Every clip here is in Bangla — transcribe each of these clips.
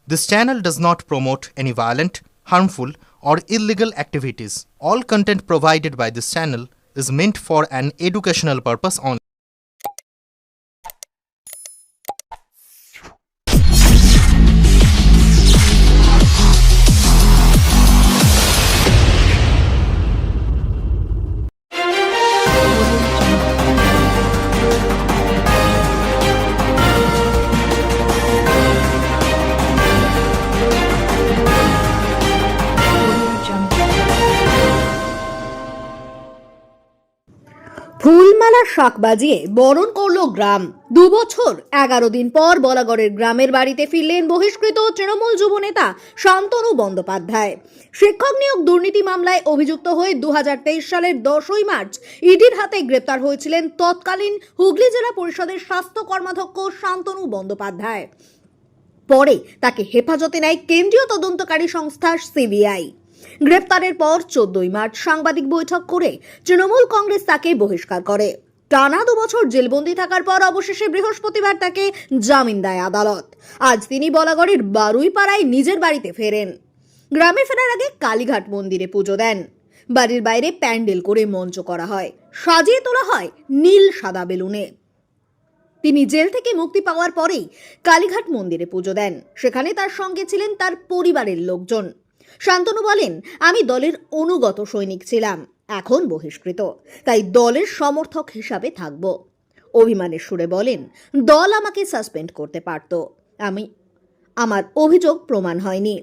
This channel does not promote any violent, harmful, or illegal activities. All content provided by this channel is meant for an educational purpose only. Phulmala শাক বাজিয়ে বরণ করল গ্রাম। 2 বছর 11 দিন পর বলাগড়ের গ্রামের বাড়িতে ফিরলেন বহিষ্কৃত তৃণমূল যুবনেতা শান্তনু বন্দ্যোপাধ্যায়। শিক্ষক নিয়োগ দুর্নীতি মামলায় অভিযুক্ত হয়ে 2023 সালের 10ই মার্চ ইডির হাতে গ্রেপ্তার হয়েছিলেন তৎকালীন হুগলি জেলা পরিষদের স্বাস্থ্য কর্মাধ্যক্ষ শান্তনু বন্দ্যোপাধ্যায়। পরে তাকে হেফাজতে নেয় কেন্দ্রীয় তদন্তকারী সংস্থা সিবিআই। গ্রেপ্তারের পর 14ই মার্চ সাংবাদিক বৈঠক করে তৃণমূল কংগ্রেস তাকে বহিষ্কার করে। টানা 2 বছর জেলবন্দি থাকার পর অবশেষে বৃহস্পতিবার তাকে জামিন দেয় আদালত। আজ তিনি বলাগড়ের বারুইপাড়ায় নিজের বাড়িতে ফেরেন। গ্রামে ফেরার আগে কালীঘাট মন্দিরে পুজো দেন। বাড়ির বাইরে প্যান্ডেল করে মঞ্চ করা হয়, সাজিয়ে তোলা হয় নীল সাদা বেলুনে। তিনি জেল থেকে মুক্তি পাওয়ার পরেই কালীঘাট মন্দিরে পুজো দেন। সেখানে তার সঙ্গে ছিলেন তার পরিবারের লোকজন। শান্তনু বলেন, আমি দলের অনুগত সৈনিক ছিলাম, এখন বহিষ্কৃত, তাই দলের সমর্থক হিসাবে থাকব। অভিমানের সুরে বলেন, দল আমাকে সাসপেন্ড করতে পারত, আমার অভিযোগ প্রমাণ হয়নি।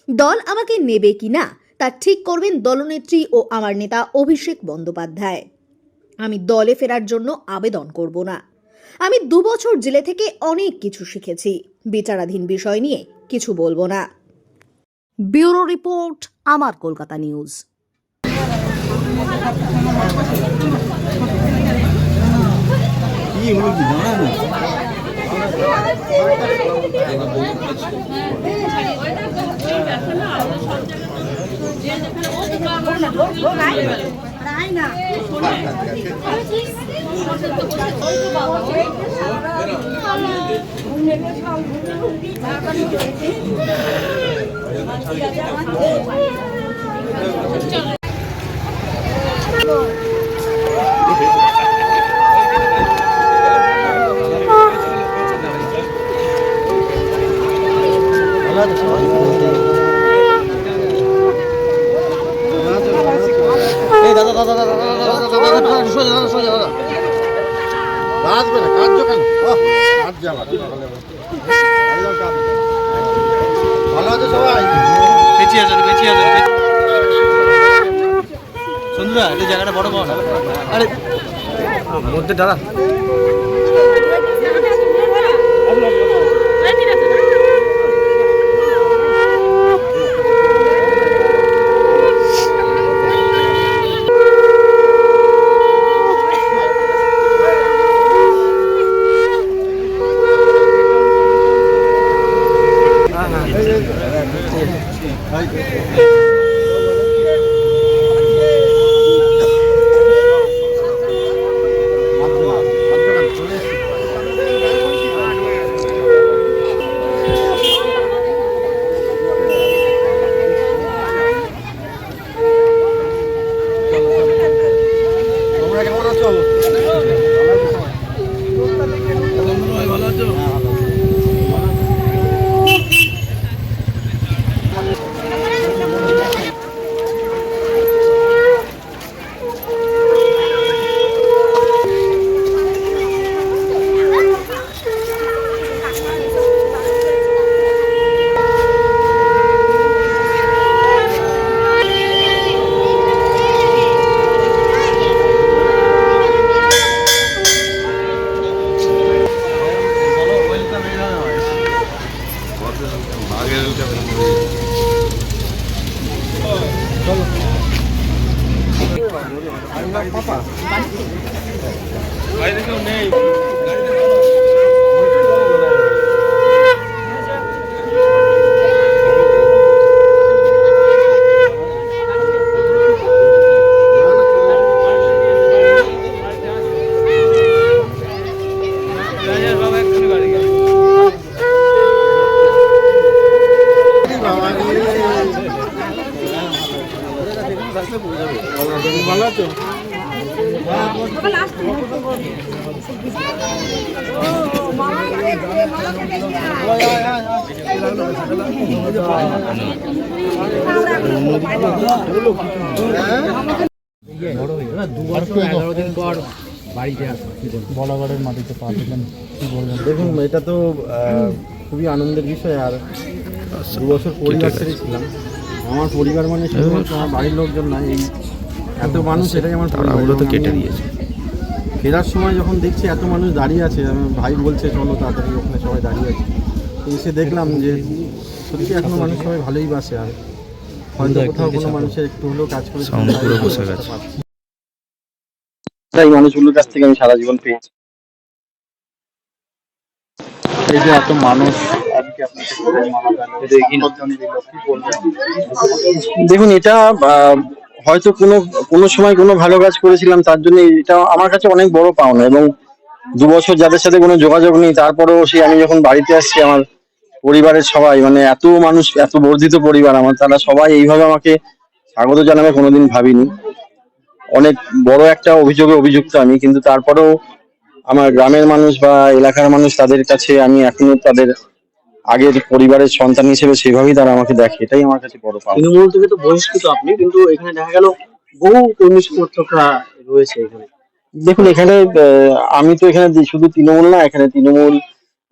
দল আমাকে নেবে কিনা তা ঠিক করবেন দলনেত্রী ও আমার নেতা অভিষেক বন্দ্যোপাধ্যায়। আমি দলে ফেরার জন্য আবেদন করব না। আমি 2 বছর জেলে থেকে অনেক কিছু শিখেছি। বিচারাধীন বিষয় নিয়ে কিছু বলবো না। ব্যুরো রিপোর্ট, আমার কলকাতা নিউজ। সন্ধ্যা এই জায়গাটা বড় পাও না, আরে মধ্যে দাঁড়া। বাইরে কেউ নেই। বলাগড়ের মাটিতে পা দিলেন, কি বলবেন? দেখুন, এটা তো খুবই আনন্দের বিষয়। আর 2 বছর পরিবার ছেড়ে ছিলাম। আমার পরিবার মানে শুধুমাত্র আমার বাড়ির লোকজন না, এই এত মানুষ, এটাই আমার পরিবার। তো কেটে দিয়েছে। ফেরার সময় যখন দেখছি এত মানুষ দাঁড়িয়ে আছে, আমার ভাই বলছে চলো তাড়াতাড়ি, ওখানে সবাই দাঁড়িয়ে আছে। এসে দেখলাম যে সত্যি এখনো মানুষ সবাই ভালোই বাসে। আর হয়তো কোথাও কোনো মানুষের একটু হলেও কাজ করে এই মানুষগুলোর কাছ থেকে আমি সারা জীবন পেয়েছি। এই যে এত মানুষ, দেখুন এটা হয়তো কোনো সময় কোনো ভালো কাজ করেছিলাম, তার জন্য এটা আমার কাছে অনেক বড় পাওনা। এবং 2 বছর যাদের সাথে কোনো যোগাযোগ নেই, তারপরেও সেই আমি যখন বাড়িতে আসছি, আমার পরিবারের সবাই, মানে এত মানুষ, এত বর্ধিত পরিবার আমার, তারা সবাই এইভাবে আমাকে স্বাগত জানাবে কোনোদিন ভাবিনি। অনেক বড় একটা অভিযোগে অভিযুক্ত আমি, কিন্তু তারপরেও আমার গ্রামের মানুষ বা এলাকার মানুষ, তাদের কাছে আমি এখনো তাদের আগের পরিবারের সন্তান হিসেবে সেভাবেই তারা আমাকে দেখে। এটাই আমার কাছে বড় পাওয়া। তৃণমূল থেকে তো বহিষ্কৃত আপনি, কিন্তু এখানে দেখা গেল বহু কর্মী সমর্থকরা রয়েছে এখানে। দেখুন, এখানে আমি তো এখানে শুধু তৃণমূল না, এখানে তৃণমূল,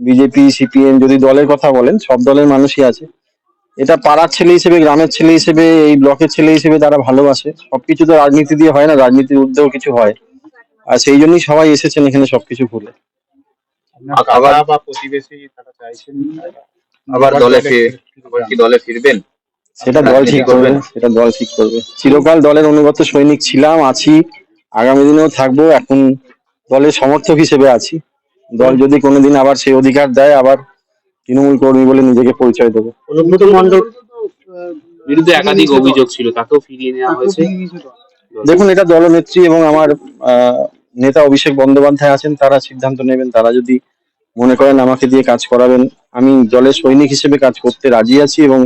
বিজেপি, সিপিএম, যদি দলের কথা বলেন, সব দলের মানুষই আছে। এটা পাড়ার ছেলে হিসেবে, গ্রামের ছেলে হিসেবে, এই ব্লকের ছেলে হিসেবে তারা ভালোবাসে। সবকিছু তো রাজনীতি দিয়ে হয় না, রাজনীতির ঊর্ধ্বেও কিছু হয়। আর সেই জন্যই সবাই এসেছেন এখানে সবকিছু ভুলে। আবার বা প্রতিবেশী তারা চাইছেন আবার দলে ফিরবেন, সেটা দল ঠিক করবে, সেটা দল ঠিক করবে। চিরকাল দলের অনুগত সৈনিক ছিলাম, আছি, আগামী দিনেও থাকবো। এখন দলের সমর্থক হিসেবে আছি। দল যদি কোনোদিন আবার সেই অধিকার দেয়, আবার তৃণমূল কর্মী বলে নিজেকে পরিচয় দেবো। অনুব্রত মণ্ডল বিরুদ্ধে একাধিক অভিযোগ ছিল, তাকেও ফিরিয়ে নেওয়া হয়েছে। দেখুন, এটা দলনেত্রী এবং আমার নেতা অভিষেক বন্দ্যোপাধ্যায় আছেন, তারা সিদ্ধান্ত নেবেন। তারা যদি মনে করেন আমাকে দিয়ে কাজ করাবেন, আমি দলের সৈনিক হিসেবে কাজ করতে রাজি আছি। এবং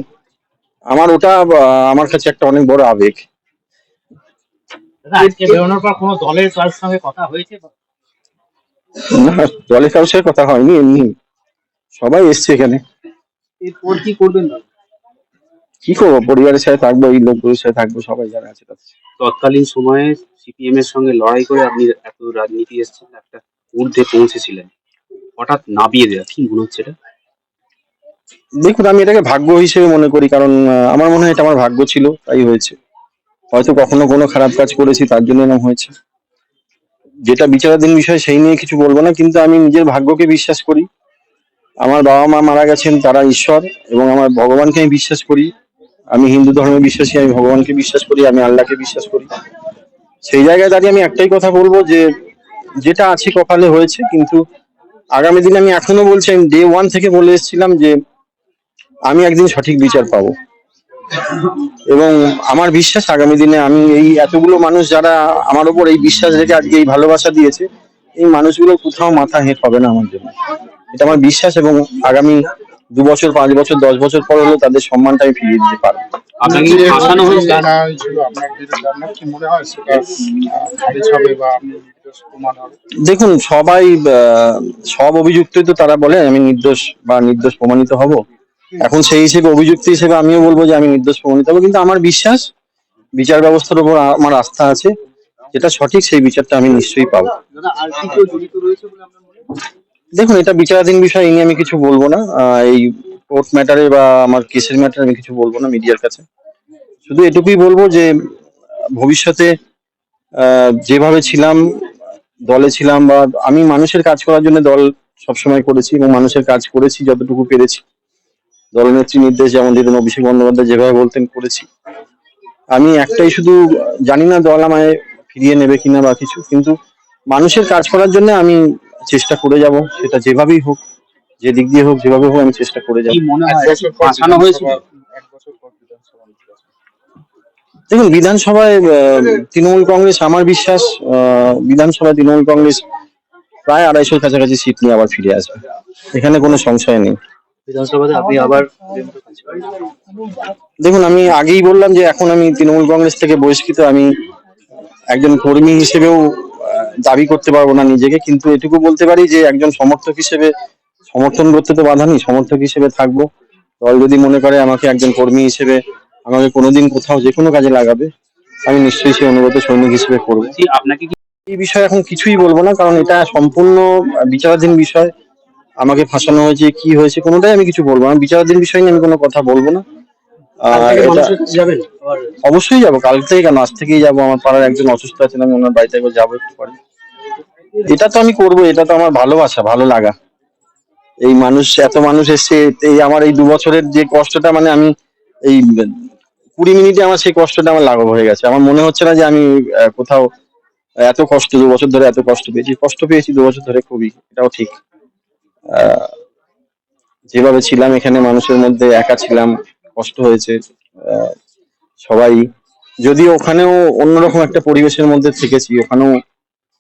আমার ওটা আমার কাছে একটা অনেক বড় আবেগ। আজকে বেরোনোর পর কোনো দলের কারোর সঙ্গে কথা হয়েছে? না, দলের কারোর সাথে কথা হয়নি, এমনি সবাই এসছে এখানে। এরপর কি করবেন? কি করবো, পরিবারের সাথে থাকবো, এই লোকগুলোর সাথে থাকবো, সবাই যারা আছে তাদের সাথে। তৎকালীন সময়ে সিপিএম এর সঙ্গে লড়াই করে আপনি এত রাজনীতি এসেছেন, একটা ঊর্ধ্বে পৌঁছেছিলেন, হঠাৎ নামিয়ে দেওয়া, কি মনে হচ্ছে এটা? দেখুন, আমি এটাকে ভাগ্য হিসেবে মনে করি। কারণ আমার মনে হয় এটা আমার ভাগ্য ছিল, তাই হয়েছে। হয়তো কখনো কোনো খারাপ কাজ করেছি, তার জন্য এরকম হয়েছে। যেটা বিচারাধীন বিষয়, সেই নিয়ে কিছু বলবো না, কিন্তু আমি নিজের ভাগ্যকে বিশ্বাস করি। আমার বাবা মা মারা গেছেন, তারা ঈশ্বর, এবং আমার ভগবানকে আমি বিশ্বাস করি। আমি হিন্দু ধর্মে বিশ্বাসী, আমি ভগবানকে বিশ্বাস করি, আমি আল্লাহকে বিশ্বাস করি। সেই জায়গায় দাঁড়িয়ে আমি একটাই কথা বলবো, যে যেটা আছে কপালে হয়েছে। কিন্তু আগামী দিনে আমি এখনো বলছি, আমি ডে 1 থেকে বলে এসেছিলাম যে আমি একদিন সঠিক বিচার পাবো। এবং আমার বিশ্বাস আগামী দিনে আমি এই এতগুলো মানুষ যারা আমার উপর এই বিশ্বাস রেখে আজকে এই ভালোবাসা দিয়েছে, এই মানুষগুলো কোথাও মাথা হেঁট হবে না আমার জন্য। এটা আমার বিশ্বাস। এবং আগামী 2 বছর, 5 বছর, 10 বছর পর হলেও তাদের সম্মানটা আমি ফিরিয়ে দিতে পারবো। আপনাকে কি ফাঁসানো হয়েছে? জানা হয়েছিল আপনার বিরুদ্ধে, আপনার কি মনে হয় সেটা খারিজ হবে বা আপনি নির্দোষ প্রমাণ হবে? দেখুন, সবাই সব অভিযুক্তই তো তারা বলে আমি নির্দোষ বা নির্দোষ প্রমাণিত হব। এখন সেই হিসেবে অভিযুক্ত হিসেবে আমিও বলবো যে আমি নির্দোষ প্রমাণিত হবো। কিন্তু আমার বিশ্বাস, বিচার ব্যবস্থার উপর আমার আস্থা আছে। যেটা সঠিক সেই বিচারটা আমি নিশ্চয়ই পাবো। দাদা, আর কি কেউ জড়িত রয়েছে বলে আপনার মনে হয়? দেখুন, এটা বিচারাধীন বিষয়, এই নিয়ে আমি কিছু বলবো না। এই কোর্ট ম্যাটারে বা আমার কেসের ম্যাটারে আমি কিছু বলবো না মিডিয়ার কাছে। শুধু এটুকুই বলবো যে ভবিষ্যতে যেভাবে ছিলাম, দলে ছিলাম, বা আমি মানুষের কাজ করার জন্য দল সবসময় করেছি এবং মানুষের কাজ করেছি যতটুকু পেরেছি। দলনেত্রী নির্দেশ যেমন দিতেন, অভিষেক বন্দ্যোপাধ্যায় যেভাবে বলতেন, করেছি। আমি একটাই শুধু জানি না দল আমায় ফিরিয়ে নেবে কিনা বা কিছু, কিন্তু মানুষের কাজ করার জন্য আমি চেষ্টা করে যাব। সেটা যেভাবেই হোক, যে দিক দিয়ে হোক, যেভাবে হোক, আমি চেষ্টা করে যাব। কি মনে হয় 1 বছর পর ফাঁসানো হয়েছিল? 1 বছর পর বিধানসভা নির্বাচন। দেখুন, বিধানসভায় তৃণমূল কংগ্রেস, আমার বিশ্বাস বিধানসভায় তৃণমূল কংগ্রেস প্রায় 250-র কাছাকাছি সিট নিয়ে আবার ফিরে আসবে। এখানে কোনো সংশয় নেই। বিধানসভাতে আপনি আবার দেখুন, আমি আগেই বললাম যে এখন আমি তৃণমূল কংগ্রেস থেকে বহিষ্কৃত। আমি একজন কর্মী হিসেবেও দাবি করতে পারবো না নিজেকে, কিন্তু এটুকু বলতে পারি যে একজন সমর্থক হিসেবে সমর্থন করতে তো বাধা নেই, সমর্থক হিসেবে থাকবো। দল যদি মনে করে আমাকে একজন কর্মী হিসেবে আমাকে কোনোদিন কোথাও যে কোনো কাজে লাগাবে, আমি নিশ্চয়ই সেই অনুগত সৈনিক হিসেবে করবো। বলছি আপনাকে কি এই বিষয়ে এখন কিছুই বলবো না, কারণ এটা সম্পূর্ণ বিচারাধীন বিষয়। আমাকে ফাঁসানো হয়েছে কি হয়েছে কোনোটাই আমি কিছু বলবো না, বিচারাধীন বিষয় নিয়ে আমি কোনো কথা বলবো না। অবশ্যই যাবো, কাল থেকে কেন, আজ থেকেই যাবো। আমার পাড়ার একজন অসুস্থ আছেন, আমি ওনার বাড়িতে একবার যাবো একটু পরে। এটা তো আমি করবো, এটা তো আমার ভালোবাসা, ভালো লাগা। এই মানুষ, এত মানুষ এসছে, এই আমার এই 2 বছরের যে কষ্টটা, মানে আমি এই 20 মিনিটে আমার সেই কষ্টটা আমার লাঘব হয়ে গেছে। আমার মনে হচ্ছে না যে আমি কোথাও এত কষ্ট 2 বছর ধরে এত কষ্ট পেয়েছি 2 বছর ধরে, খুবই, এটাও ঠিক। আহ যেভাবে ছিলাম এখানে মানুষের মধ্যে, একা ছিলাম, কষ্ট হয়েছে। আহ, সবাই, যদিও ওখানেও অন্যরকম একটা পরিবেশের মধ্যে থেকেছি, ওখানেও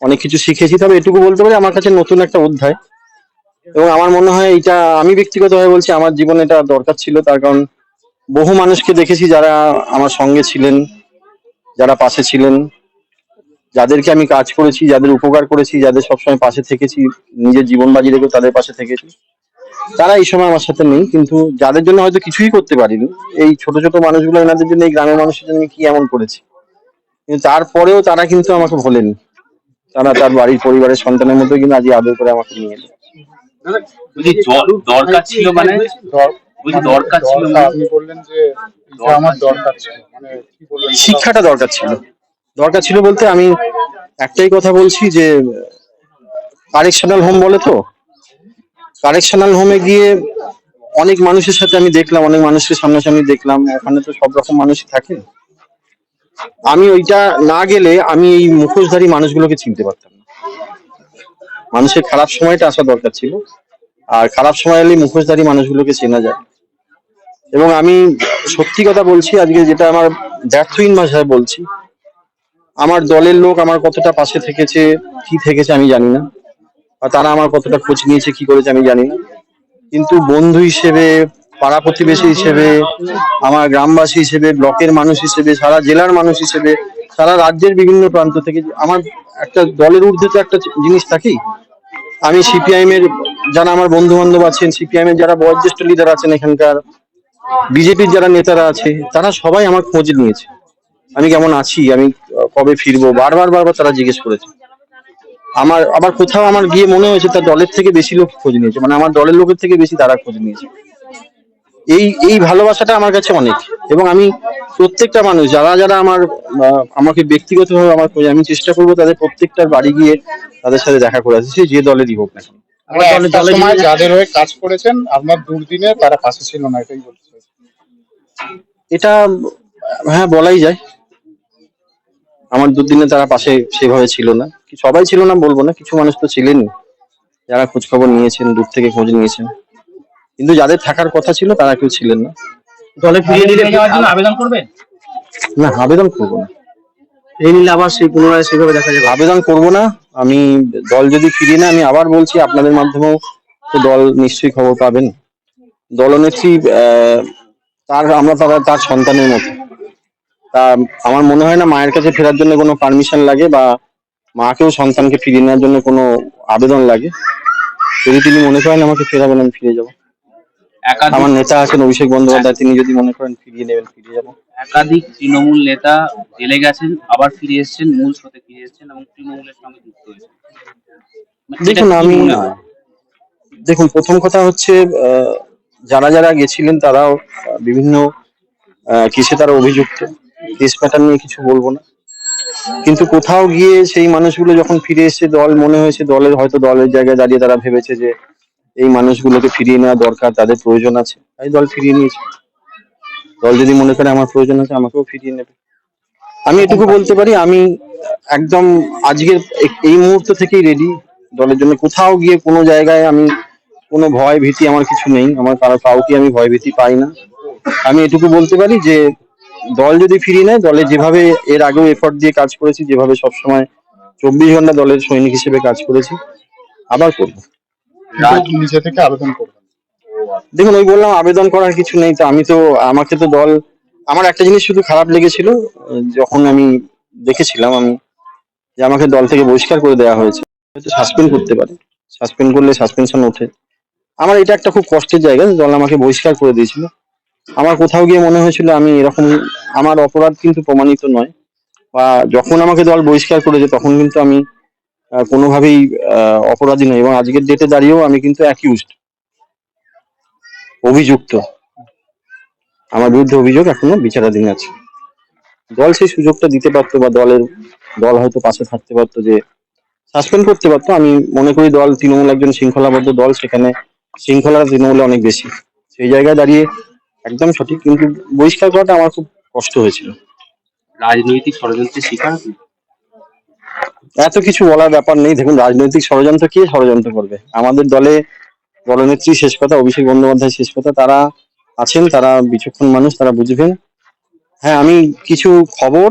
অনেক কিছু শিখেছি, তবে এটুকু বলতে পারি আমার কাছে নতুন একটা অধ্যায়। এবং আমার মনে হয় এটা, আমি ব্যক্তিগতভাবে বলছি, আমার জীবনে এটা দরকার ছিল। তার কারণ বহু মানুষকে দেখেছি যারা আমার সঙ্গে ছিলেন, যারা পাশে ছিলেন, যাদেরকে আমি কাজ করেছি, যাদের উপকার করেছি, যাদের সবসময় পাশে থেকেছি, নিজের জীবন বাজি রেখে তাদের পাশে থেকেছি, তারা এই সময় আমার সাথে নেই। কিন্তু যাদের জন্য হয়তো কিছুই করতে পারিনি, এই ছোট ছোট মানুষগুলো, এনাদের জন্য, এই গ্রামের মানুষের জন্য আমি কি এমন করেছি, কিন্তু তারপরেও তারা কিন্তু আমাকে ভোলেনি। তারা তার বাড়ির পরিবারের সন্তানের মধ্যে কিন্তু আজকে আদর করে আমাকে নিয়ে এলো। বলছি দরকার ছিল মানে, বলছি দরকার ছিল মানে, আপনি বললেন যে এটা আমার দরকার ছিল, মানে কি বললেন? শিক্ষাটা দরকার ছিল। দরকার ছিল বলতে আমি একটাই কথা বলছি যে কারেকশনাল হোম বলে তো, কারেকশনাল হোমে গিয়ে অনেক মানুষের সাথে আমি দেখলাম, অনেক মানুষকে সামনাসামনি দেখলাম, ওখানে তো সব রকম মানুষই থাকে। আমি ওইটা না গেলে আমি এই মুখোশধারী মানুষগুলোকে চিনতে পারতাম না। মানুষের খারাপ সময়টা আসা দরকার ছিল, আর খারাপ সময় এলে মুখোশধারী মানুষগুলোকে চেনা যায়। এবং আমি সত্যি কথা বলছি, আজকে যেটা আমার ব্যর্থহীন ভাষায় বলছি, আমার দলের লোক আমার কতটা পাশে থেকেছে, কি থেকেছে আমি জানি না, আর তারা আমার কতটা খোঁজ নিয়েছে, কি করেছে আমি জানি না। কিন্তু বন্ধু হিসেবে, পাড়া প্রতিবেশী হিসেবে, আমার গ্রামবাসী হিসেবে, ব্লকের মানুষ হিসেবে, সারা জেলার মানুষ হিসেবে, সারা রাজ্যের বিভিন্ন প্রান্ত থেকে আমার একটা দলের ঊর্ধ্বে তো একটা জিনিস থাকেই। আমি সিপিআইএম এর যারা আমার বন্ধু বান্ধব আছেন, সিপিআইএম এর যারা বয়োজ্যেষ্ঠ লিডার আছেন এখানকার, বিজেপির যারা নেতারা আছে, তারা সবাই আমার খোঁজ নিয়েছে, আমি কেমন আছি, আমি কবে ফিরবো, বারবার বারবার তারা জিজ্ঞেস করেছে। আমার আবার কোথাও আমার গিয়ে মনে হয়েছে তার দলের থেকে বেশি লোক খোঁজ নিয়েছে, মানে আমার দলের লোকের থেকে বেশি তারা খোঁজ নিয়েছে। এই এই ভালোবাসাটা আমার কাছে অনেক। এবং আমি প্রত্যেকটা মানুষ, যারা যারা আমার আমাকে ব্যক্তিগতভাবে আমার খোঁজে, আমি চেষ্টা করবো তাদের প্রত্যেকটার বাড়ি গিয়ে তাদের সাথে দেখা করে আসি, সে যে দলেরই হোক না কেন। মানে একটা সময় যাদের হয়ে কাজ করেছেন, আপনার দুর্দিনে তারা পাশে ছিল না, এটাই বলতে চাইছি। এটা হ্যাঁ বলাই যায়, আমার দুর্দিনে তারা পাশে সেভাবে ছিল না। সবাই ছিল না বলবো না, কিছু মানুষ তো ছিলেনই যারা খোঁজ খবর নিয়েছেন, দূর থেকে খোঁজ নিয়েছেন, কিন্তু যাদের থাকার কথা ছিল তারা কেউ ছিলেন না। দলে ফিরিয়ে নিলে যাওয়ার জন্য আবেদন করবেন? না, আবেদন করবো না। এই নিলে আবার সেই পুনরায় সেভাবে দেখা যাবে। আবেদন করব না আমি। দল যদি ফিরিয়ে না, আমি আবার বলছি, আপনাদের মাধ্যমেও তো দল নিশ্চয়ই খবর পাবেন। দলনেত্রী আমরা তার সন্তানের মতো। তা আমার মনে হয় না মায়ের কাছে ফেরার জন্য কোনো পারমিশন লাগে, বা মাকেও সন্তানকে ফিরিয়ে নেওয়ার জন্য কোনো আবেদন লাগে। যদি তিনি মনে করেন আমাকে ফেরাবেন, আমি ফিরে যাবো। আমার নেতা আছেন অভিষেক বন্দ্যোপাধ্যায়, তিনি যদি মনে করেন ফিরিয়ে নেবেন, ফিরে যাবো। একাধিক তৃণমূল নেতা জেলে গেছেন, আবার ফিরে এসেছেন, মূল স্রোতে ফিরে এসেছেন এবং তৃণমূলের সঙ্গে যুক্ত হয়েছেন। দেখুন, আমি দেখুন, প্রথম কথা হচ্ছে যারা যারা গেছিলেন তারাও বিভিন্ন কেসে তারা অভিযুক্ত, কেস প্যাটার্ন নিয়ে কিছু বলবো না। কিন্তু কোথাও গিয়ে সেই মানুষগুলো যখন ফিরে এসেছে, দল মনে হয়েছে, দলের জায়গায় দাঁড়িয়ে তারা ভেবেছে যে এই মানুষগুলোকে ফিরিয়ে নেওয়া দরকার, তাদের প্রয়োজন আছে, তাই দল ফিরিয়ে নিয়েছে। দল যদি মনে করে আমার প্রয়োজন আছে, আমাকেও ফিরিয়ে নেবে। আমি এটুকু বলতে পারি, আমি একদম আজকের এই মুহূর্ত থেকেই রেডি দলের জন্য। কোথাও গিয়ে কোনো জায়গায় আমি কোনো ভয় ভীতি আমার কিছু নেই, আমার কাউকে আমি ভয় ভীতি পাই না। আমি এটুকু বলতে পারি যে দল যদি ফিরিয়ে নেয়, দলে যেভাবে এর আগেও এফর্ট দিয়ে কাজ করেছি, যেভাবে সবসময় 24 ঘন্টা দলের সৈনিক হিসেবে কাজ করেছি, আবার করবো। নিজে থেকে আবেদন করবেন? দেখুন, ওই বললাম আবেদন করার কিছু নেই। তো আমি তো, আমাকে তো দল, আমার একটা জিনিস শুধু খারাপ লেগেছিল, যখন আমি দেখেছিলাম, আমি যে আমাকে দল থেকে বহিষ্কার করে দেওয়া হয়েছে, হয়তো সাসপেন্ড করতে পারে, সাসপেন্ড করলে সাসপেনশন ওঠে। আমার এটা একটা খুব কষ্টের জায়গা যে দল আমাকে বহিষ্কার করে দিয়েছিল। আমার কোথাও গিয়ে মনে হয়েছিল আমি এরকম, আমার অপরাধ কিন্তু প্রমাণিত নয়, বা যখন আমাকে দল বহিষ্কার করেছে তখন কিন্তু আমি কোনোভাবেই অপরাধী নই, এবং আজকের ডেটে দাঁড়িয়েও আমি কিন্তু অ্যাকিউজড, অভিযুক্ত। আমার বিরুদ্ধে অভিযোগ এখনো বিচারাধীন আছে। দল সেই সুযোগটা দিতে পারতো, বা দল হয়তো পাশে থাকতে পারতো, যে সাসপেন্ড করতে পারতো। আমি মনে করি দল, তৃণমূল একজন শৃঙ্খলাবদ্ধ দল, সেখানে শৃঙ্খলা তৃণমূলে অনেক বেশি। সেই জায়গায় দাঁড়িয়ে একদম সঠিক, কিন্তু বহিষ্কার করাটা আমার খুব কষ্ট হয়েছিল। রাজনৈতিক ষড়যন্ত্রের শিকার আপনি? এত কিছু বলার ব্যাপার নেই। দেখুন, রাজনৈতিক ষড়যন্ত্র কে ষড়যন্ত্র করবে? আমাদের দলে দলনেত্রী শেষ কথা, অভিষেক বন্দ্যোপাধ্যায় শেষ কথা, তারা আছেন, তারা বিচক্ষণ মানুষ, তারা বুঝবেন। হ্যাঁ, আমি কিছু খবর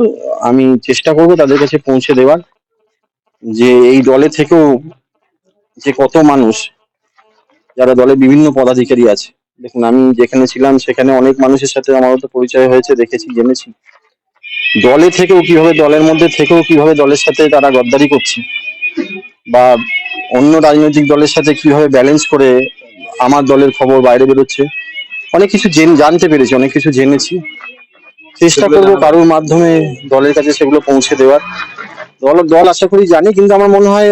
আমি চেষ্টা করব তাদের কাছে পৌঁছে দেওয়ার, যে এই দলে থেকেও যে কত মানুষ, যারা দলে বিভিন্ন পদাধিকারী আছে। দেখুন, আমি যেখানে ছিলাম সেখানে অনেক মানুষের সাথে আমারও তো পরিচয় হয়েছে, দেখেছি, জেনেছি। দলে থেকেও কিভাবে, দলের মধ্যে থেকেও কিভাবে দলের সাথে তারা গদ্দারি করছে, বা অন্য রাজনৈতিক দলের সাথে কিভাবে ব্যালেন্স করে আমার দলের খবর বাইরে বেরোচ্ছে, অনেক কিছু জানতে পেরেছি, অনেক কিছু জেনেছি। চেষ্টা করবো কারোর মাধ্যমে দলের কাছে সেগুলো পৌঁছে দেওয়ার। দল আশা করি জানি, কিন্তু আমার মনে হয়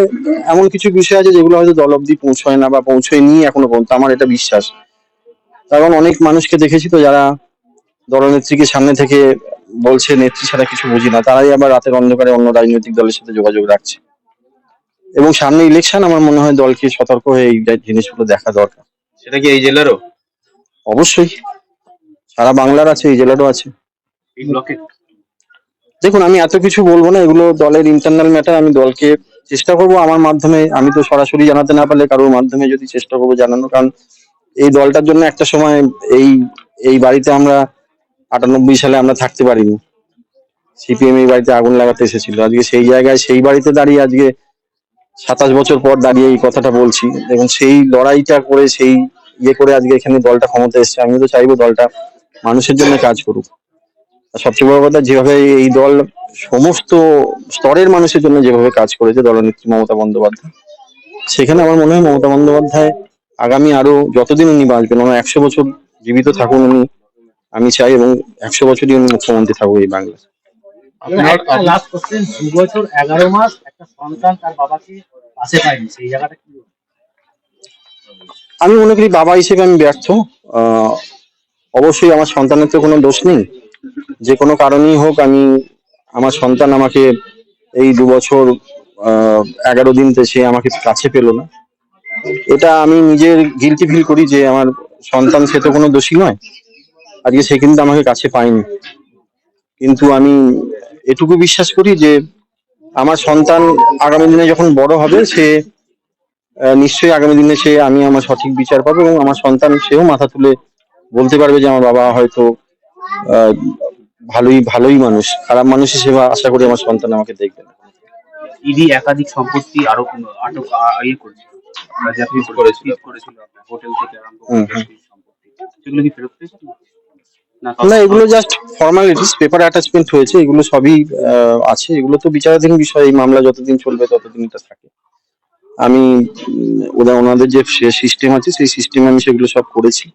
এমন কিছু বিষয় আছে যেগুলো হয়তো দল অব্দি পৌঁছয় না, বা পৌঁছয়নি এখনো পর্যন্ত, আমার এটা বিশ্বাস। কারণ অনেক মানুষকে দেখেছি তো, যারা দলনেত্রীকে সামনে থেকে বলছে নেত্রী ছাড়া কিছু বুঝি না, তারাই আবার রাতের অন্ধকারে অন্য রাজনৈতিক দলের সাথে যোগাযোগ রাখছে। এবং সামনে ইলেকশন, আমার মনে হয় দলকে সতর্ক হয়ে এই জিনিসগুলো দেখা দরকার। সেটা কি এই জেলারও? অবশ্যই, সারা বাংলার আছে, এই জেলারও আছে। এই ব্লকে? দেখুন, আমি এত কিছু বলবো না, এগুলো দলের ইন্টারনাল ম্যাটার। আমি দলকে চেষ্টা করব আমার মাধ্যমে, আমি তো সরাসরি জানাতে না পারলে কারোর মাধ্যমে যদি চেষ্টা করবো জানানো। কারণ এই দলটার জন্য একটা সময় এই এই বাড়িতে আমরা 98 সালে আমরা থাকতে পারিনি, সিপিএম এই বাড়িতে আগুন লাগাতে এসেছিল। আজকে সেই জায়গায়, সেই বাড়িতে দাঁড়িয়ে আজকে 27 বছর পর দাঁড়িয়ে এই কথাটা বলছি। এবং সেই লড়াইটা করে, সেই করে আজকে এখানে দলটা ক্ষমতা এসেছে। আমি তো চাইবো দলটা মানুষের জন্য কাজ করুক। আর সবচেয়ে বড় কথা, যেভাবে এই দল সমস্ত স্তরের মানুষের জন্য যেভাবে কাজ করেছে দলনেত্রী মমতা বন্দ্যোপাধ্যায়, সেখানে আমার মনে হয় মমতা বন্দ্যোপাধ্যায় আগামী আরো যতদিন উনি বাঁচবেন, ওনার 100 বছর জীবিত থাকুন উনি, আমি চাই, এবং 100 বছরই উনি মুখ্যমন্ত্রী থাকুক এই বাংলায়। আপনার লাস্ট কোশ্চেন, 2 বছর 11 মাস একটা সন্তান তার বাবাকে পাশে পায়নি, সেই জায়গাটা কি বলবো? আমি মনে করি বাবা হিসেবে আমি ব্যর্থ। অবশ্যই আমার সন্তানের তো কোনো দোষ নেই, যে কোনো কারণেই হোক, আমার সন্তান আমাকে এই 2 বছর 11 দিনতে সে আমাকে কাছে পেলো না। এটা আমি নিজের গিলটি ফিল করি, যে আমার সন্তান, সে তো কোনো দোষী নয়, আজকে সে কিন্তু আমাকে কাছে পায়নি। কিন্তু আমি এটুকু বিশ্বাস করি যে আমার সন্তান আগামী দিনে যখন বড় হবে, সে নিশ্চয়ই আগামী দিনে আমি আমার সঠিক বিচার পাবো, এবং আমার সন্তান সেও মাথা তুলে বলতে পারবে যে আমার বাবা হয়তো আহ ভালোই মানুষ, খারাপ মানুষ হিসেবে আশা করি আমার সন্তান আমাকে দেখবে না। ইডি একাধিক সম্পত্তি আটক করেছিল, বাজেয়াপ্ত করেছিল আপনার হোটেল থেকে আরম্ভ করে বেশ কিছু সম্পত্তি। সেগুলো কি ফেরত পেয়েছেন? না না, এগুলো জাস্ট ফর্মালিটিস, পেপার অ্যাটাচমেন্ট হয়েছে, এগুলো সবই আছে। এগুলো তো বিচারাধীন বিষয়, এই মামলা যতদিন চলবে ততদিন এটা থাকে। আমি ওনাদের যে সিস্টেম আছে, সেই সিস্টেমে আমি সেগুলো সব করেছি।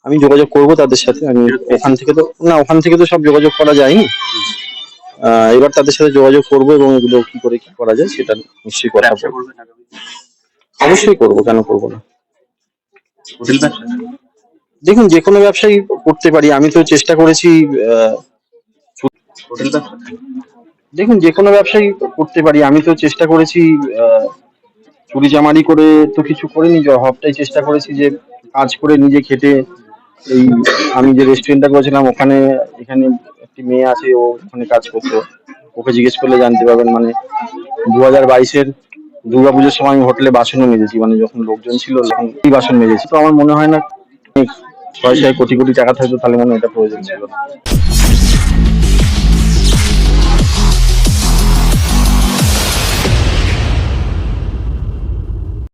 আমি যোগাযোগ করব তাদের সাথে। আমি ওখান থেকে তো সব যোগাযোগ করা যায়নি। এবার তাদের সাথে যোগাযোগ করব, এবং এগুলো কি করে কি করা যায় সেটা নিশ্চয়ই কথা ব্যবসা বলবো। করবেন আগামী দিনে? অবশ্যই করব, কেন করব না। হোটেল ব্যবসা? দেখুন, যে কোনো ব্যবসায়ী করতে পারি, আমি তো চেষ্টা করেছি। হোটেল ব্যবসা? দেখুন, যে কোনো ব্যবসায়ী করতে পারি, আমি তো চেষ্টা করেছি। চুরি চামারি করে তো কিছু করিনি, সবটাই চেষ্টা করেছি যে কাজ করে নিজে খেটে। এই আমি যে রেস্টুরেন্টটা করেছিলাম, এখানে একটি মেয়ে আছে, ও ওখানে কাজ করতো, ওকে জিজ্ঞেস করলে জানতে পারবেন। মানে 2022-এর দুর্গাপুজোর সময় আমি হোটেলে বাসনও মেজেছি, মানে যখন লোকজন ছিল তখন এই বাসন মেজেছি। তো আমার মনে হয় না 6 কোটি টাকা থাকতো, তাহলে মনে হয় এটা প্রয়োজন ছিল না।